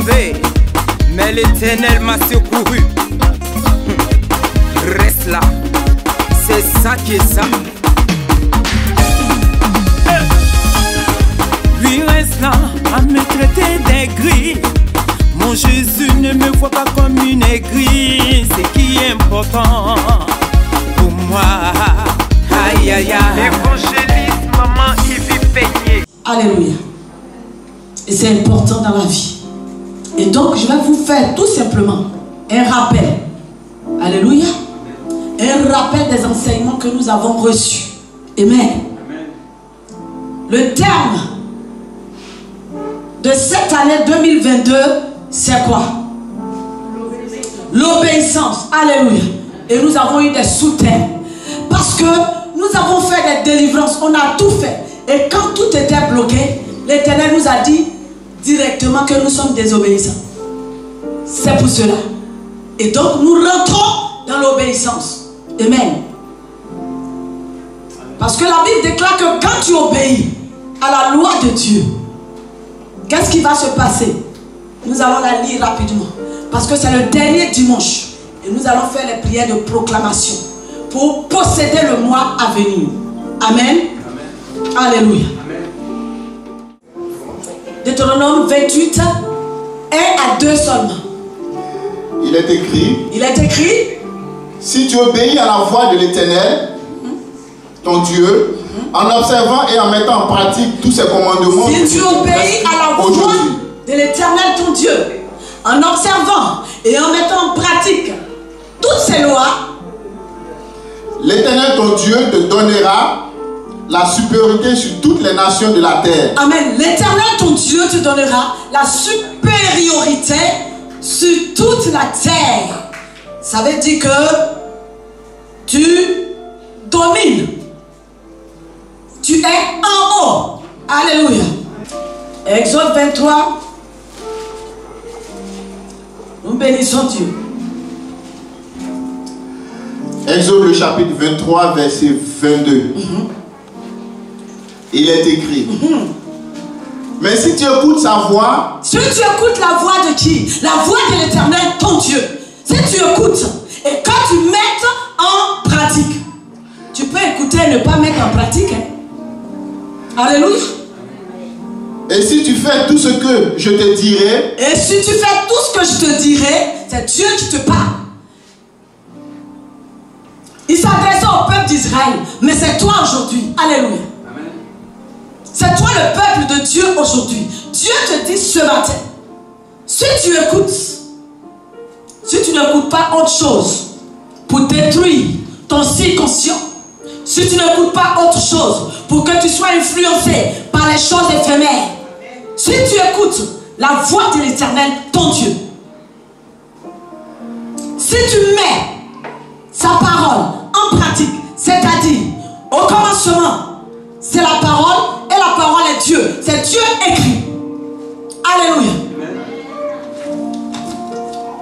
tombé, mais l'Éternel m'a secouru. Reste là, c'est ça qui est ça. Lui reste là à me traiter d'aigri. Mon Jésus ne me voit pas comme une aigrie. C'est qui est important pour moi. Aïe aïe aïe. Évangéliste maman Yves Peigné. Alléluia. Et c'est important dans la vie. Et donc je vais vous faire tout simplement un rappel. Alléluia. Un rappel des enseignements que nous avons reçus. Amen. Le terme de cette année 2022, c'est quoi? L'obéissance. Alléluia. Et nous avons eu des sous-thèmes. Parce que nous avons fait des délivrances. On a tout fait. Et quand tout était bloqué, l'Éternel nous a dit directement que nous sommes désobéissants. C'est pour cela. Et donc nous rentrons dans l'obéissance. Amen. Parce que la Bible déclare que quand tu obéis à la loi de Dieu, qu'est-ce qui va se passer? Nous allons la lire rapidement. Parce que c'est le dernier dimanche. Et nous allons faire les prières de proclamation pour posséder le mois à venir. Amen. Amen. Alléluia. Amen. Deutéronome 28, 1 à 2 seulement. Il est écrit. Il est écrit. Si tu obéis à la voix de l'Éternel, ton Dieu, en observant et en mettant en pratique tous ses commandements. Si tu obéis à la voix de l'Éternel, ton Dieu, en observant et en mettant en pratique toutes ces lois, l'Éternel, ton Dieu, te donnera la supériorité sur toutes les nations de la terre. Amen. L'Éternel, ton Dieu, te donnera la supériorité sur toute la terre. Ça veut dire que tu domines. Tu es en haut. Alléluia. Exode 23. Nous bénissons Dieu. Exode le chapitre 23, verset 22. Il est écrit. Mais si tu écoutes sa voix. Si tu écoutes la voix de qui? La voix de l'Éternel, ton Dieu. Si tu écoutes et quand tu mets en pratique. Tu peux écouter et ne pas mettre en pratique. Hein? Alléluia. Et si tu fais tout ce que je te dirai. Et si tu fais tout ce que je te dirai, c'est Dieu qui te parle. Il s'adressait au peuple d'Israël, mais c'est toi aujourd'hui. Alléluia. C'est toi le peuple de Dieu aujourd'hui. Dieu te dit ce matin, si tu écoutes, si tu n'écoutes pas autre chose pour détruire ton subconscient, si tu n'écoutes pas autre chose pour que tu sois influencé par les choses éphémères, si tu écoutes la voix de l'Éternel, ton Dieu, si tu mets sa parole en pratique, c'est-à-dire au commencement, c'est la parole et la parole est Dieu. C'est Dieu écrit. Alléluia.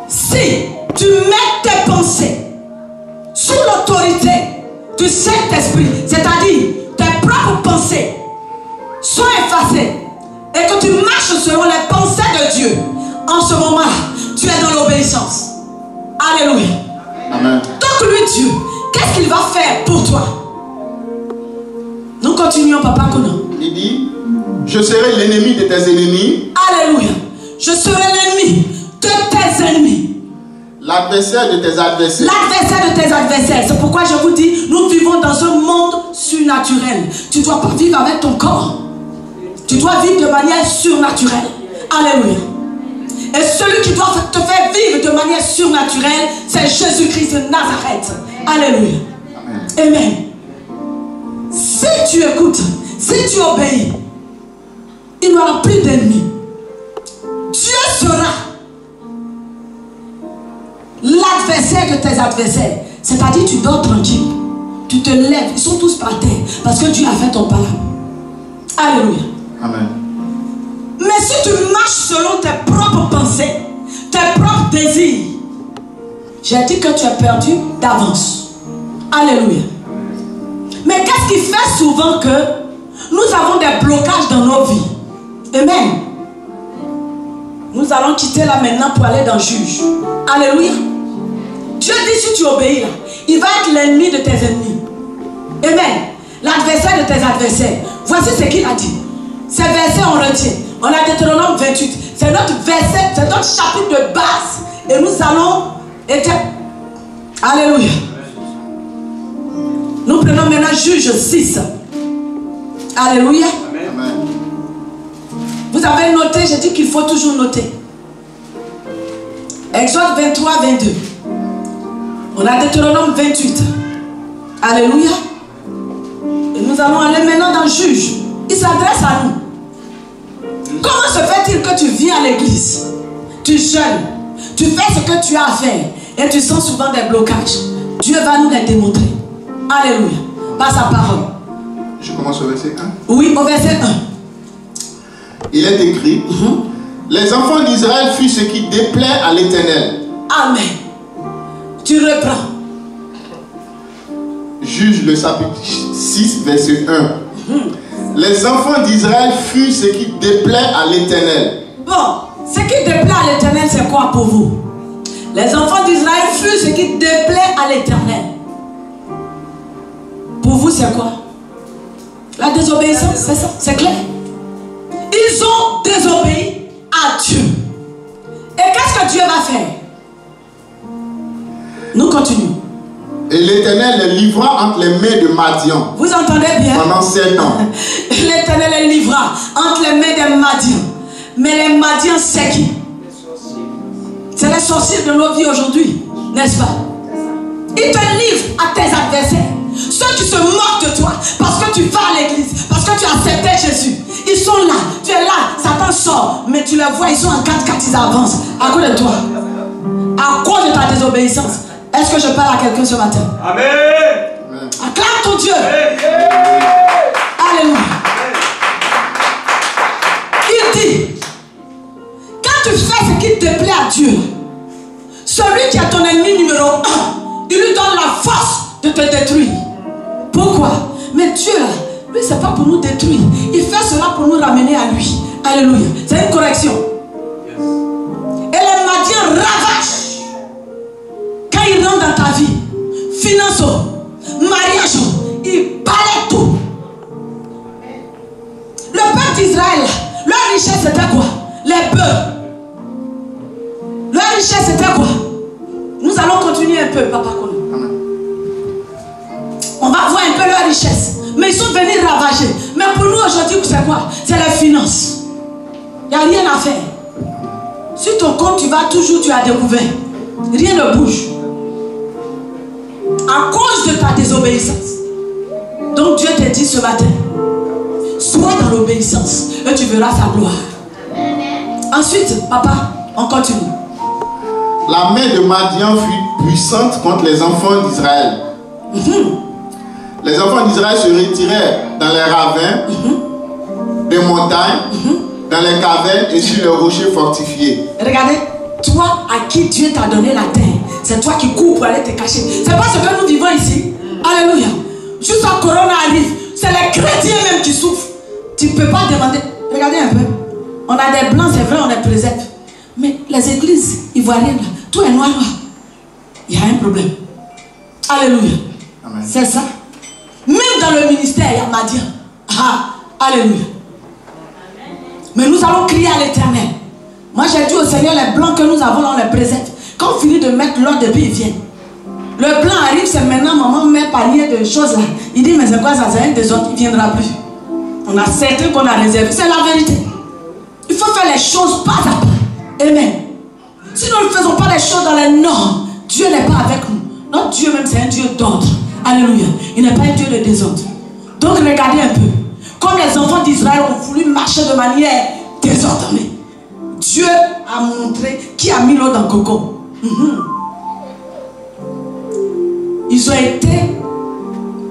Si tu mets tes pensées sous l'autorité du Saint-Esprit, c'est-à-dire tes propres pensées sont effacées et que tu marches selon les pensées de Dieu, en ce moment-là, tu es dans l'obéissance. Alléluia. Amen. Donc lui, Dieu, qu'est-ce qu'il va faire pour toi? Nous continuons, Papa Konan. Il dit, je serai l'ennemi de tes ennemis. Alléluia. Je serai l'ennemi de tes ennemis. L'adversaire de tes adversaires. L'adversaire de tes adversaires. C'est pourquoi je vous dis, nous vivons dans un monde surnaturel. Tu ne dois pas vivre avec ton corps. Tu dois vivre de manière surnaturelle. Alléluia. Et celui qui doit te faire vivre de manière surnaturelle, c'est Jésus-Christ de Nazareth. Alléluia. Amen. Amen. Si tu écoutes, si tu obéis, il n'y aura plus d'ennemis. Dieu sera l'adversaire de tes adversaires. C'est-à-dire tu dors tranquille. Tu te lèves. Ils sont tous par terre. Parce que Dieu a fait ton palabre. Alléluia. Amen. Mais si tu marches selon tes propres pensées, tes propres désirs, j'ai dit que tu es perdu d'avance. Alléluia. Mais qu'est-ce qui fait souvent que nous avons des blocages dans nos vies? Amen. Nous allons quitter là maintenant pour aller dans Juge. Alléluia. Dieu dit si tu obéis là, il va être l'ennemi de tes ennemis. Amen. L'adversaire de tes adversaires. Voici ce qu'il a dit. Ces versets on retient. On a Deutéronome 28. C'est notre verset, c'est notre chapitre de base. Et nous allons être... Alléluia. Nous prenons maintenant Juge 6. Alléluia. Amen. Vous avez noté, j'ai dit qu'il faut toujours noter. Exode 23, 22. On a Deutéronome 28. Alléluia. Et nous allons aller maintenant dans Juge. Il s'adresse à nous. Comment se fait-il que tu viens à l'église, tu jeûnes, tu fais ce que tu as à faire et tu sens souvent des blocages? Dieu va nous les démontrer. Alléluia. Par sa parole. Je commence au verset 1. Oui, au verset 1. Il est écrit, les enfants d'Israël furent ce qui déplaît à l'Éternel. Amen. Tu reprends. Juge le chapitre 6, verset 1. Les enfants d'Israël furent ce qui déplaît à l'Éternel. Bon, ce qui déplaît à l'Éternel, c'est quoi pour vous? Les enfants d'Israël furent ce qui déplaît à l'Éternel. Pour vous, c'est quoi? La désobéissance, c'est ça, c'est clair. Ils ont désobéi à Dieu. Et qu'est-ce que Dieu va faire? Nous continuons. Et l'Éternel les livra entre les mains de Madian. Vous entendez bien? Pendant 7 ans. L'Éternel les livra entre les mains des Madians. Mais les Madians, c'est qui? C'est les sorciers de nos vies aujourd'hui, n'est-ce pas? Ils te livrent à tes adversaires. Ceux qui se moquent de toi parce que tu vas à l'église, parce que tu as accepté Jésus. Ils sont là, tu es là, Satan sort, mais tu les vois, ils sont en 4-4, ils avancent. À cause de toi, à cause de ta désobéissance. Est-ce que je parle à quelqu'un ce matin? Amen. Acclame ton Dieu. Alléluia. Il dit, quand tu fais ce qui te plaît à Dieu, celui qui est ton ennemi numéro 1, il lui donne la force de te détruire. Pourquoi? Mais Dieu là, lui c'est pas pour nous détruire. Il fait cela pour nous ramener à lui. Alléluia. C'est une correction. Et les Madiens ravagent. Quand ils rentrent dans ta vie, finance, mariage, ils balayent tout. Le peuple d'Israël, leur richesse c'était quoi? Les bœufs. Leur richesse c'était quoi? Nous allons continuer un peu, Papa Kono. On va voir un peu leur richesse. Mais ils sont venus ravager. Mais pour nous aujourd'hui, c'est quoi? C'est les finances. Il n'y a rien à faire. Sur ton compte, tu vas toujours, tu as découvert. Rien ne bouge. À cause de ta désobéissance. Donc Dieu te dit ce matin, sois dans l'obéissance et tu verras sa gloire. Ensuite, papa, on continue. La main de Madian fut puissante contre les enfants d'Israël. Les enfants d'Israël se retirèrent dans les ravins, des montagnes, dans les cavernes et sur les rochers fortifiés. Regardez, toi à qui Dieu t'a donné la terre, c'est toi qui cours pour aller te cacher. C'est pas ce que nous vivons ici. Alléluia. Juste quand Corona arrive, c'est les chrétiens même qui souffrent. Tu ne peux pas demander. Regardez un peu. On a des blancs, c'est vrai, on les préserve. Mais les églises ivoiriennes, tout est noir. Il y a un problème. Alléluia. C'est ça. Même dans le ministère, il y a Madian. Alléluia. Mais nous allons crier à l'Éternel. Moi j'ai dit au Seigneur, les blancs que nous avons, on les préserve. Quand on finit de mettre l'ordre, depuis ils viennent. Le blanc arrive, c'est maintenant, maman met panier de choses là. Il dit, mais c'est quoi ça? C'est un des autres, il ne viendra plus. On a certains qu'on a réservés. C'est la vérité. Il faut faire les choses pas à pas. Amen. Si nous ne faisons pas les choses dans les normes, Dieu n'est pas avec nous. Notre Dieu même, c'est un Dieu d'ordre. Alléluia. Il n'est pas un Dieu de désordre. Donc regardez un peu. Comme les enfants d'Israël ont voulu marcher de manière désordonnée, Dieu a montré qui a mis l'eau dans le coco. Ils ont été,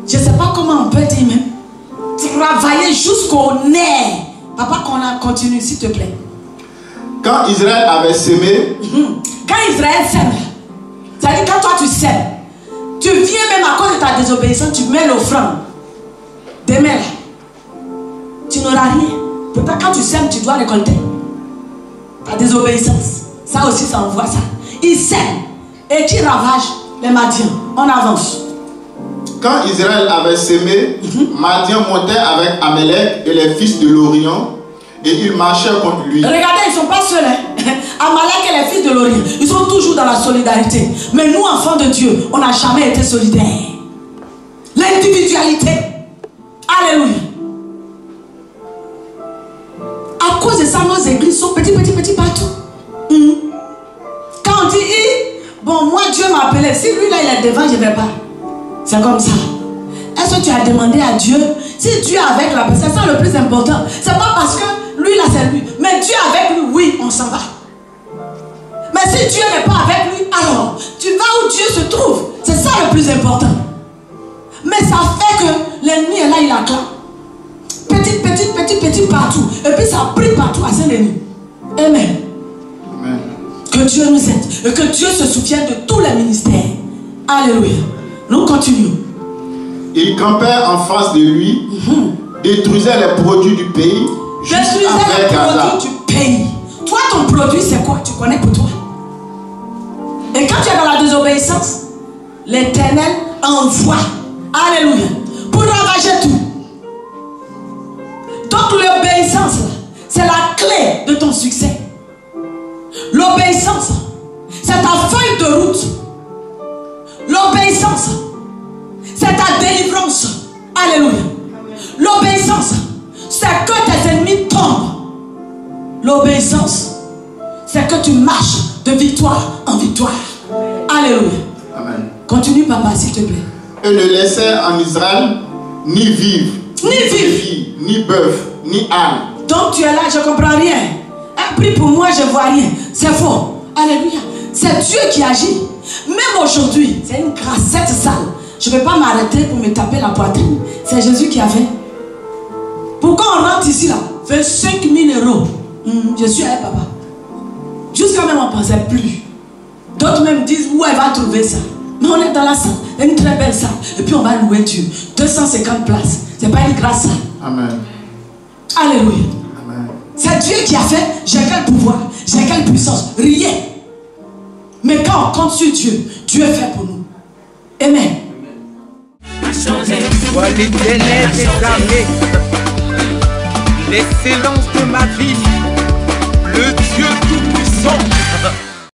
je ne sais pas comment on peut dire même, travailler jusqu'au nerf. Papa, qu'on a continué, s'il te plaît. Quand Israël avait semé, quand Israël sème, c'est-à-dire quand toi tu sèmes, tu viens même à cause de ta désobéissance, tu mets l'offrande. Demain là, tu n'auras rien. Peut-être quand tu sèmes, tu dois récolter. Ta désobéissance. Ça aussi, ça envoie ça. Ils sèment et qui ravagent les Madians. On avance. Quand Israël avait sémé, Madian montait avec Amalek et les fils de l'Orient et ils marchaient contre lui. Regardez, ils ne sont pas seuls. Amalek et les fils de l'Orient, ils sont toujours dans la solidarité. Mais nous, enfants de Dieu, on n'a jamais été solidaires. L'individualité. Alléluia. À cause de ça, nos églises sont petits partout. Quand on dit, bon, moi Dieu m'a appelé, si lui là il est devant, je ne vais pas. C'est comme ça. Est-ce que tu as demandé à Dieu, si Dieu est avec la personne, c'est ça le plus important. C'est pas parce que lui là c'est lui, mais Dieu est avec lui, oui, on s'en va. Mais si Dieu n'est pas avec lui, alors tu vas où Dieu se trouve. C'est ça le plus important. Mais ça fait que l'ennemi est là, il acclame. Petit partout. Et puis ça brille partout à Saint-Denis. Amen. Amen. Que Dieu nous aide. Et que Dieu se souvienne de tous les ministères. Alléluia. Nous continuons. Ils campaient en face de lui, détruisaient les produits du pays. Détruisaient les produits du pays. Toi, ton produit, c'est quoi? Tu connais pour toi. Et quand tu es dans la désobéissance, l'Éternel envoie. Alléluia. Pour ravager tout. Donc l'obéissance, c'est la clé de ton succès. L'obéissance, c'est ta feuille de route. L'obéissance, c'est ta délivrance. Alléluia. L'obéissance, c'est que tes ennemis tombent. L'obéissance, c'est que tu marches de victoire en victoire. Alléluia. Amen. Continue, papa, s'il te plaît. Eux ne laissaient en Israël ni vivre, ni filles, ni bœuf, ni âne. Donc tu es là, je ne comprends rien. Un prix pour moi, je ne vois rien. C'est faux. Alléluia. C'est Dieu qui agit. Même aujourd'hui, c'est une grassette sale. Je ne vais pas m'arrêter pour me taper la poitrine. C'est Jésus qui a fait. Pourquoi on rentre ici là? 25 000 euros. Je suis avec papa. Jusqu'à même on ne pensait plus. D'autres même disent où elle va trouver ça. Mais on est dans la salle, une très belle salle. Et puis on va louer Dieu. 250 places. Ce n'est pas une grâce salle. Amen. Alléluia. Amen. C'est Dieu qui a fait. J'ai quel pouvoir? J'ai quelle puissance? Rien. Mais quand on compte sur Dieu, Dieu fait pour nous. Amen. Sois l'Éternel des armées, l'excellence de ma vie, le Dieu tout-puissant.